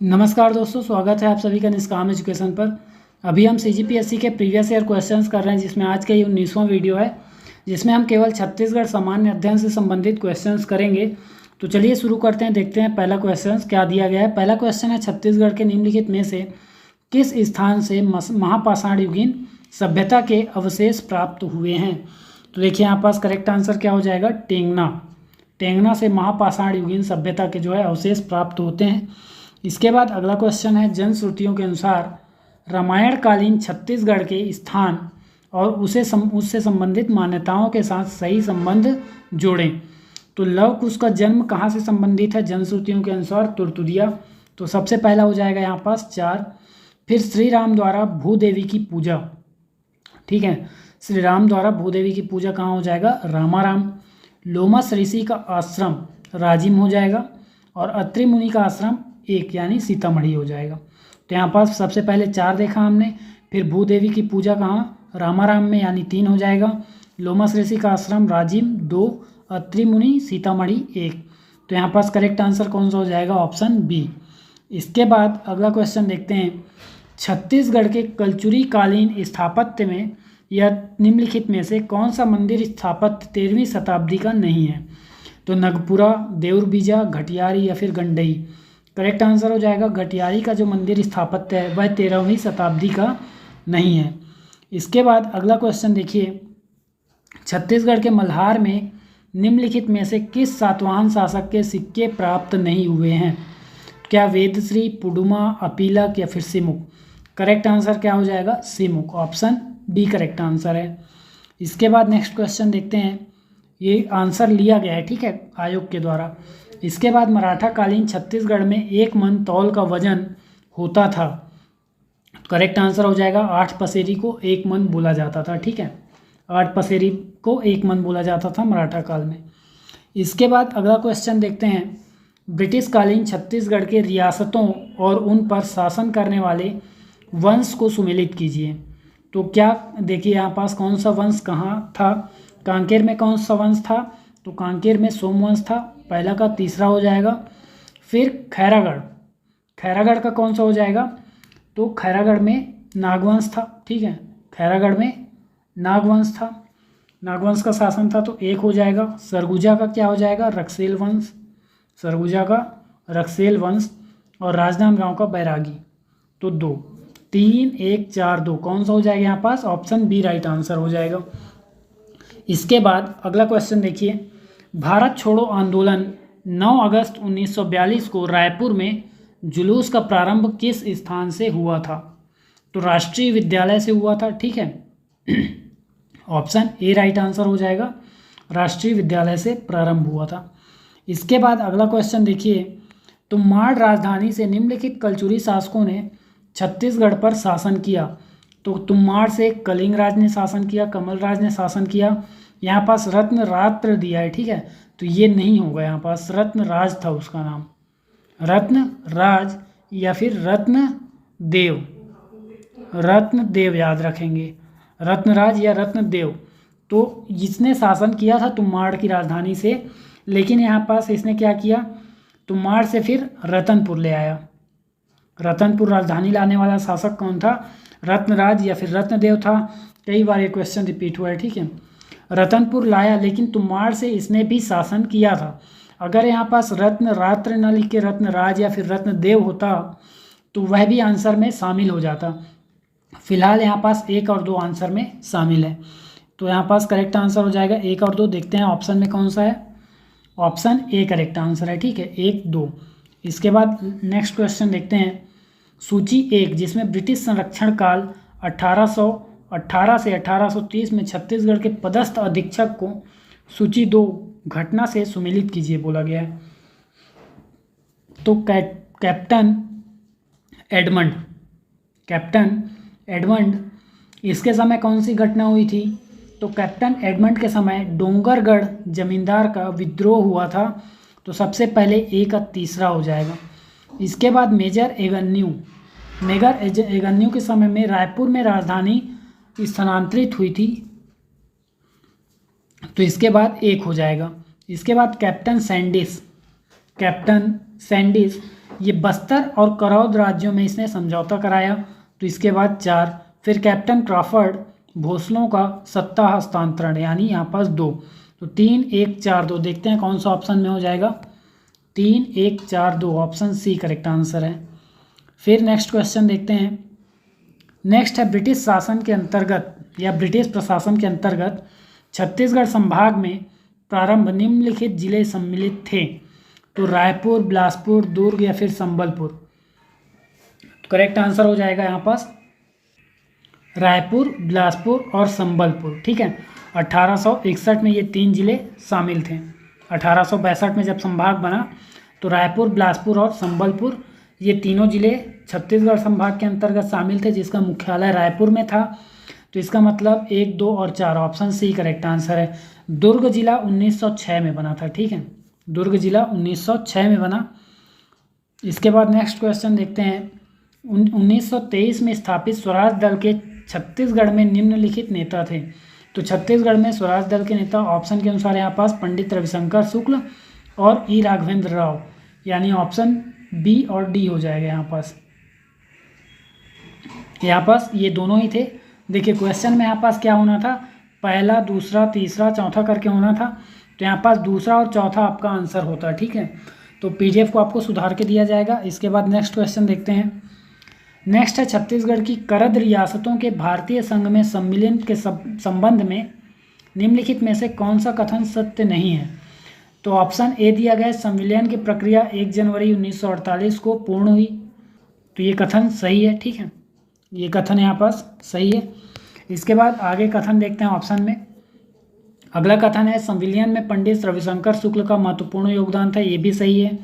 नमस्कार दोस्तों, स्वागत है आप सभी का निष्काम एजुकेशन पर। अभी हम सीजीपीएससी के प्रीवियस ईयर क्वेश्चंस कर रहे हैं, जिसमें आज का ये 19वां वीडियो है, जिसमें हम केवल छत्तीसगढ़ सामान्य अध्ययन से संबंधित क्वेश्चंस करेंगे। तो चलिए शुरू करते हैं, देखते हैं पहला क्वेश्चन क्या दिया गया है। पहला क्वेश्चन है, छत्तीसगढ़ के निम्नलिखित में से किस स्थान से महापाषाण युगीन सभ्यता के अवशेष प्राप्त हुए हैं। तो देखिए यहाँ पास करेक्ट आंसर क्या हो जाएगा, टेंगना। टेंगना से महापाषाण युगीन सभ्यता के जो है अवशेष प्राप्त होते हैं। इसके बाद अगला क्वेश्चन है, जनश्रुतियों के अनुसार रामायण कालीन छत्तीसगढ़ के स्थान और उससे संबंधित मान्यताओं के साथ सही संबंध जोड़ें। तो लव कुश का जन्म कहाँ से संबंधित है जनश्रुतियों के अनुसार, तुरतुरिया। तो सबसे पहला हो जाएगा यहाँ पास 4। फिर श्री राम द्वारा भूदेवी की पूजा, ठीक है, श्री राम द्वारा भूदेवी की पूजा कहाँ हो जाएगा, रामाराम। लोमस ऋषि का आश्रम राजिम हो जाएगा, और अत्रि मुनि का आश्रम एक यानी सीतामढ़ी हो जाएगा। तो यहाँ पास सबसे पहले 4 देखा हमने, फिर भूदेवी की पूजा कहाँ, रामाराम में यानी 3 हो जाएगा। लोमस ऋषि का आश्रम राजिम 2, अत्रि मुनि सीतामढ़ी 1। तो यहाँ पास करेक्ट आंसर कौन सा हो जाएगा, ऑप्शन बी। इसके बाद अगला क्वेश्चन देखते हैं, छत्तीसगढ़ के कलचुरी कालीन स्थापत्य में यह निम्नलिखित में से कौन सा मंदिर स्थापत्य 13वीं शताब्दी का नहीं है। तो नगपुरा, देउरबीजा, घटियारी या फिर गंडई। करेक्ट आंसर हो जाएगा घटियारी का जो मंदिर स्थापत्य है वह 13वीं शताब्दी का नहीं है। इसके बाद अगला क्वेश्चन देखिए, छत्तीसगढ़ के मल्हार में निम्नलिखित में से किस सातवाहन शासक के सिक्के प्राप्त नहीं हुए हैं। क्या वेदश्री, पुडुमा, अपीलक या फिर सिमुक। करेक्ट आंसर क्या हो जाएगा, सिमुक, ऑप्शन बी करेक्ट आंसर है। इसके बाद नेक्स्ट क्वेश्चन देखते हैं, ये आंसर लिया गया है, ठीक है, आयोग के द्वारा। इसके बाद मराठा कालीन छत्तीसगढ़ में 1 मन तौल का वजन होता था। करेक्ट आंसर हो जाएगा 8 पसेरी को 1 मन बोला जाता था, ठीक है, 8 पसेरी को 1 मन बोला जाता था मराठा काल में। इसके बाद अगला क्वेश्चन देखते हैं, ब्रिटिश कालीन छत्तीसगढ़ के रियासतों और उन पर शासन करने वाले वंश को सुमेलित कीजिए। तो क्या देखिए यहाँ पास कौन सा वंश कहाँ था, कांकेर में कौन सा वंश था, तो कांकेर में सोमवंश था, पहला का तीसरा हो जाएगा। फिर खैरागढ़, खैरागढ़ का कौन सा हो जाएगा, तो खैरागढ़ में नागवंश था, ठीक है, खैरागढ़ में नागवंश था, नागवंश का शासन था, तो 1 हो जाएगा। सरगुजा का क्या हो जाएगा, रक्सेल वंश, सरगुजा का रक्सेल वंश, और राजनांदगांव का बैरागी, तो 2, 3, 1, 4, 2 कौन सा हो जाएगा यहाँ पास, ऑप्शन बी राइट आंसर हो जाएगा। इसके बाद अगला क्वेश्चन देखिए, भारत छोड़ो आंदोलन 9 अगस्त 1942 को रायपुर में जुलूस का प्रारंभ किस स्थान से हुआ था। तो राष्ट्रीय विद्यालय से हुआ था, ठीक है, ऑप्शन ए राइट आंसर हो जाएगा, राष्ट्रीय विद्यालय से प्रारंभ हुआ था। इसके बाद अगला क्वेश्चन देखिए, तो माड़ राजधानी से निम्नलिखित कलचुरी शासकों ने छत्तीसगढ़ पर शासन किया। तो तुम्माड़ से कलिंग राज ने शासन किया, कमल राज ने शासन किया। यहाँ पास रत्न रात्र दिया है, ठीक है, तो ये नहीं होगा, यहाँ पास रत्न राज था उसका नाम, रत्न राज या फिर रत्न देव, रत्न देव याद रखेंगे, रत्नराज या रत्न देव। तो जिसने शासन किया था तुम्माड़ की राजधानी से, लेकिन यहाँ पास इसने क्या किया, तुम्माड़ से फिर रतनपुर ले आया। रतनपुर राजधानी लाने वाला शासक कौन था, रत्नराज या फिर रत्नदेव था। कई बार ये क्वेश्चन रिपीट हुआ है, ठीक है, रतनपुर लाया, लेकिन तुम्माड़ से इसने भी शासन किया था। अगर यहाँ पास रत्न रात्र न लिख के रत्नराज या फिर रत्नदेव होता तो वह भी आंसर में शामिल हो जाता। फिलहाल यहाँ पास 1 और 2 आंसर में शामिल है, तो यहाँ पास करेक्ट आंसर हो जाएगा 1 और 2। देखते हैं ऑप्शन में कौन सा है, ऑप्शन ए करेक्ट आंसर है, ठीक है, 1, 2। इसके बाद नेक्स्ट क्वेश्चन देखते हैं, सूची 1 जिसमें ब्रिटिश संरक्षण काल 1818 से 1830 में छत्तीसगढ़ के पदस्थ अधीक्षक को सूची 2 घटना से सुमेलित कीजिए बोला गया है। तो कैप्टन एडमंड, कैप्टन एडमंड, इसके समय कौन सी घटना हुई थी, तो कैप्टन एडमंड के समय डोंगरगढ़ जमींदार का विद्रोह हुआ था। तो सबसे पहले ए का तीसरा हो जाएगा। इसके बाद मेजर एगन्यू के समय में रायपुर में राजधानी स्थानांतरित हुई थी, तो इसके बाद 1 हो जाएगा। इसके बाद कैप्टन सैंडिस, कैप्टन सैंडिस ये बस्तर और करौद राज्यों में इसने समझौता कराया। तो इसके बाद 4, फिर कैप्टन क्रॉफर्ड भोसलों का सत्ता हस्तांतरण, यानी यहाँ पास 2। तो 3, 1, 4, 2 देखते हैं कौन सा ऑप्शन में हो जाएगा। 3, 1, 4, 2 ऑप्शन सी करेक्ट आंसर है। फिर नेक्स्ट क्वेश्चन देखते हैं। नेक्स्ट है ब्रिटिश शासन के अंतर्गत या ब्रिटिश प्रशासन के अंतर्गत छत्तीसगढ़ संभाग में प्रारंभ निम्नलिखित जिले सम्मिलित थे। तो रायपुर, बिलासपुर, दुर्ग या फिर संबलपुर। तो करेक्ट आंसर हो जाएगा यहाँ पास रायपुर, बिलासपुर और संबलपुर। ठीक है, 1861 में ये 3 जिले शामिल थे। 1862 में जब संभाग बना तो रायपुर, बिलासपुर और संबलपुर ये तीनों जिले छत्तीसगढ़ संभाग के अंतर्गत शामिल थे, जिसका मुख्यालय रायपुर में था। तो इसका मतलब 1, 2 और 4 ऑप्शन सी करेक्ट आंसर है। दुर्ग जिला 1906 में बना था। ठीक है, दुर्ग जिला 1906 में बना। इसके बाद नेक्स्ट क्वेश्चन देखते हैं। 1923 में स्थापित स्वराज दल के छत्तीसगढ़ में निम्नलिखित नेता थे। तो छत्तीसगढ़ में स्वराज दल के नेता ऑप्शन के अनुसार यहाँ पास पंडित रविशंकर शुक्ल और ई राघवेंद्र राव, यानी ऑप्शन बी और डी हो जाएगा यहाँ पास। यहाँ पास ये दोनों ही थे। देखिए क्वेश्चन में यहाँ पास क्या होना था, पहला, दूसरा, तीसरा, चौथा करके होना था। तो यहाँ पास दूसरा और चौथा आपका आंसर होता है। ठीक है, तो पीडीएफ को आपको सुधार के दिया जाएगा। इसके बाद नेक्स्ट क्वेश्चन देखते हैं। नेक्स्ट है छत्तीसगढ़ की करद रियासतों के भारतीय संघ में सम्मिलन के संबंध में निम्नलिखित में से कौन सा कथन सत्य नहीं है। तो ऑप्शन ए दिया गया है, संविलियन की प्रक्रिया 1 जनवरी 1948 को पूर्ण हुई। तो ये कथन सही है। ठीक है, ये कथन यहाँ पास सही है। इसके बाद आगे कथन देखते हैं ऑप्शन में। अगला कथन है संविलियन में पंडित रविशंकर शुक्ल का महत्वपूर्ण योगदान था। ये भी सही है।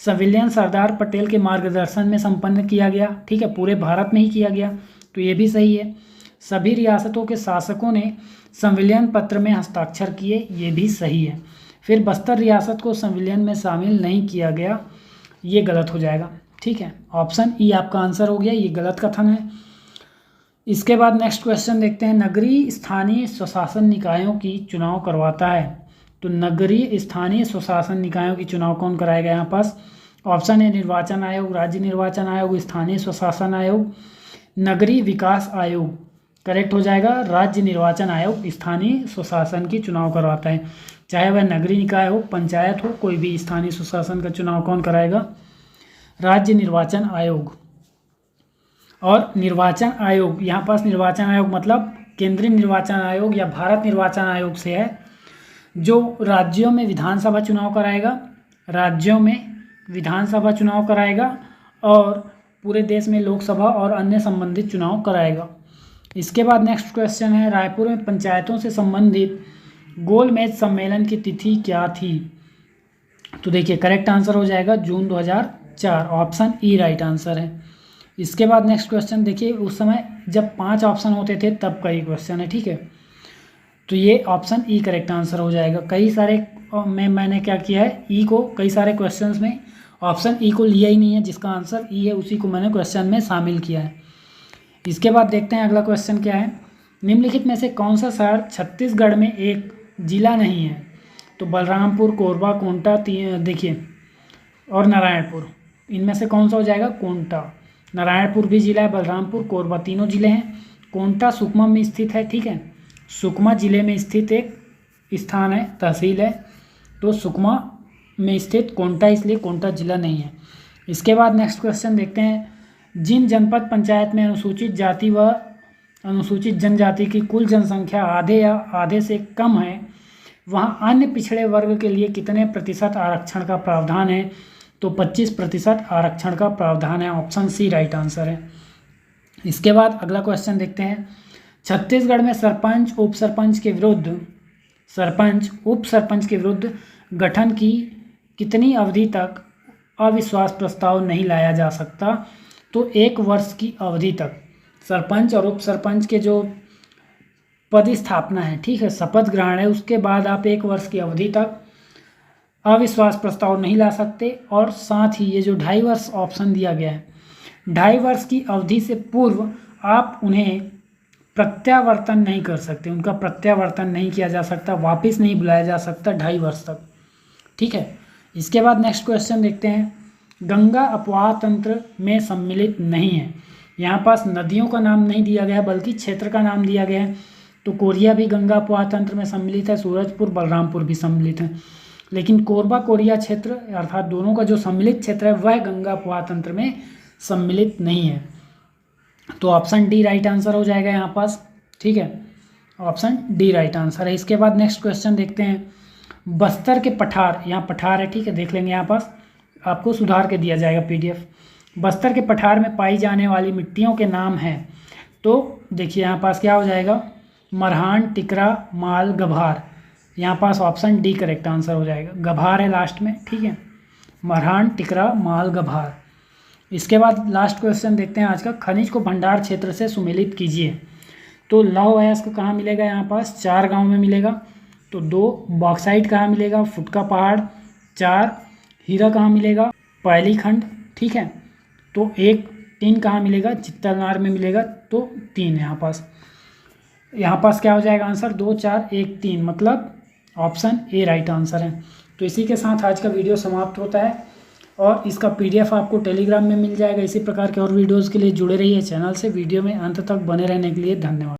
संविलियन सरदार पटेल के मार्गदर्शन में संपन्न किया गया। ठीक है, पूरे भारत में ही किया गया। तो ये भी सही है। सभी रियासतों के शासकों ने संविलियन पत्र में हस्ताक्षर किए। ये भी सही है। फिर बस्तर रियासत को संविलियन में शामिल नहीं किया गया, ये गलत हो जाएगा। ठीक है, ऑप्शन ई आपका आंसर हो गया, ये गलत कथन है। इसके बाद नेक्स्ट क्वेश्चन देखते हैं। नगरीय स्थानीय स्वशासन निकायों की चुनाव करवाता है। तो नगरीय स्थानीय स्वशासन निकायों की चुनाव कौन कराएगा यहाँ पास। ऑप्शन ए निर्वाचन आयोग, राज्य निर्वाचन आयोग, स्थानीय स्वशासन आयोग, नगरीय विकास आयोग। करेक्ट हो जाएगा राज्य निर्वाचन आयोग स्थानीय स्वशासन की चुनाव करवाता है। चाहे वह नगरीय निकाय हो, पंचायत हो, कोई भी स्थानीय स्वशासन का चुनाव कौन कराएगा, राज्य निर्वाचन आयोग। और निर्वाचन आयोग, यहाँ पास निर्वाचन आयोग मतलब केंद्रीय निर्वाचन आयोग या भारत निर्वाचन आयोग से है, जो राज्यों में विधानसभा चुनाव कराएगा, राज्यों में विधानसभा चुनाव कराएगा और पूरे देश में लोकसभा और अन्य संबंधित चुनाव कराएगा। इसके बाद नेक्स्ट क्वेश्चन है। रायपुर में पंचायतों से संबंधित गोलमेज सम्मेलन की तिथि क्या थी। तो देखिए करेक्ट आंसर हो जाएगा जून 2004, ऑप्शन ई राइट आंसर है। इसके बाद नेक्स्ट क्वेश्चन देखिए, उस समय जब 5 ऑप्शन होते थे तब का ये क्वेश्चन है। ठीक है, तो ये ऑप्शन ई करेक्ट आंसर हो जाएगा। कई सारे में मैंने क्या किया है, ई को कई सारे क्वेश्चंस में ऑप्शन ई को लिया ही नहीं है, जिसका आंसर ई है उसी को मैंने क्वेश्चन में शामिल किया है। इसके बाद देखते हैं अगला क्वेश्चन क्या है। निम्नलिखित में से कौन सा शहर छत्तीसगढ़ में एक जिला नहीं है। तो बलरामपुर, कोरबा, कोंटा देखिए और नारायणपुर, इनमें से कौन सा हो जाएगा, कोंटा। नारायणपुर भी जिला है, बलरामपुर, कोरबा तीनों जिले हैं। कोंटा सुकमा में स्थित है। ठीक है, सुकमा जिले में स्थित एक स्थान है, तहसील है। तो सुकमा में स्थित कोंटा, इसलिए कोंटा जिला नहीं है। इसके बाद नेक्स्ट क्वेश्चन देखते हैं। जिन जनपद पंचायत में अनुसूचित जाति व अनुसूचित जनजाति की कुल जनसंख्या आधे या आधे से कम है, वहाँ अन्य पिछड़े वर्ग के लिए कितने प्रतिशत आरक्षण का प्रावधान है। तो 25% आरक्षण का प्रावधान है, ऑप्शन सी राइट आंसर है। इसके बाद अगला क्वेश्चन देखते हैं। छत्तीसगढ़ में सरपंच उप सरपंच के विरुद्ध गठन की कितनी अवधि तक अविश्वास प्रस्ताव नहीं लाया जा सकता। तो 1 वर्ष की अवधि तक सरपंच और उप सरपंच के जो पदस्थापना है, ठीक है, शपथ ग्रहण है, उसके बाद आप 1 वर्ष की अवधि तक अविश्वास प्रस्ताव नहीं ला सकते। और साथ ही ये जो 2.5 वर्ष ऑप्शन दिया गया है, 2.5 वर्ष की अवधि से पूर्व आप उन्हें प्रत्यावर्तन नहीं कर सकते, उनका प्रत्यावर्तन नहीं किया जा सकता, वापस नहीं बुलाया जा सकता 2.5 वर्ष तक। ठीक है, इसके बाद नेक्स्ट क्वेश्चन देखते हैं। गंगा अपवाह तंत्र में सम्मिलित नहीं है। यहाँ पास नदियों का नाम नहीं दिया गया बल्कि क्षेत्र का नाम दिया गया है। तो कोरिया भी गंगा अपवाह तंत्र में सम्मिलित है, सूरजपुर बलरामपुर भी सम्मिलित है, लेकिन कोरबा कोरिया क्षेत्र अर्थात दोनों का जो सम्मिलित क्षेत्र है वह गंगा अपवाह तंत्र में सम्मिलित नहीं है। तो ऑप्शन डी राइट आंसर हो जाएगा यहाँ पास। ठीक है, ऑप्शन डी राइट आंसर है। इसके बाद नेक्स्ट क्वेश्चन देखते हैं। बस्तर के पठार, यहाँ पठार है, ठीक है, देख लेंगे, यहाँ पास आपको सुधार के दिया जाएगा पीडीएफ। बस्तर के पठार में पाई जाने वाली मिट्टियों के नाम हैं। तो देखिए यहाँ पास क्या हो जाएगा, मरहान, टिकरा, माल, गभार। यहाँ पास ऑप्शन डी करेक्ट आंसर हो जाएगा, गभार है लास्ट में। ठीक है, मरहान, टिकरा, माल, गभार। इसके बाद लास्ट क्वेश्चन देखते हैं आज का। खनिज को भंडार क्षेत्र से सुमेलित कीजिए। तो लौह अयस्क कहाँ मिलेगा, यहाँ पास 4 गांव में मिलेगा। तो 2 बॉक्साइट कहाँ मिलेगा, फुटका पहाड़। 4 हीरा कहाँ मिलेगा, पहली खंड। ठीक है, तो 1 टिन कहाँ मिलेगा, चित्तलनार में मिलेगा। तो 3 यहाँ पास क्या हो जाएगा आंसर, 2, 4, 1, 3, मतलब ऑप्शन ए राइट आंसर है। तो इसी के साथ आज का वीडियो समाप्त होता है और इसका पीडीएफ आपको टेलीग्राम में मिल जाएगा। इसी प्रकार के और वीडियोज़ के लिए जुड़े रहिए चैनल से। वीडियो में अंत तक बने रहने के लिए धन्यवाद।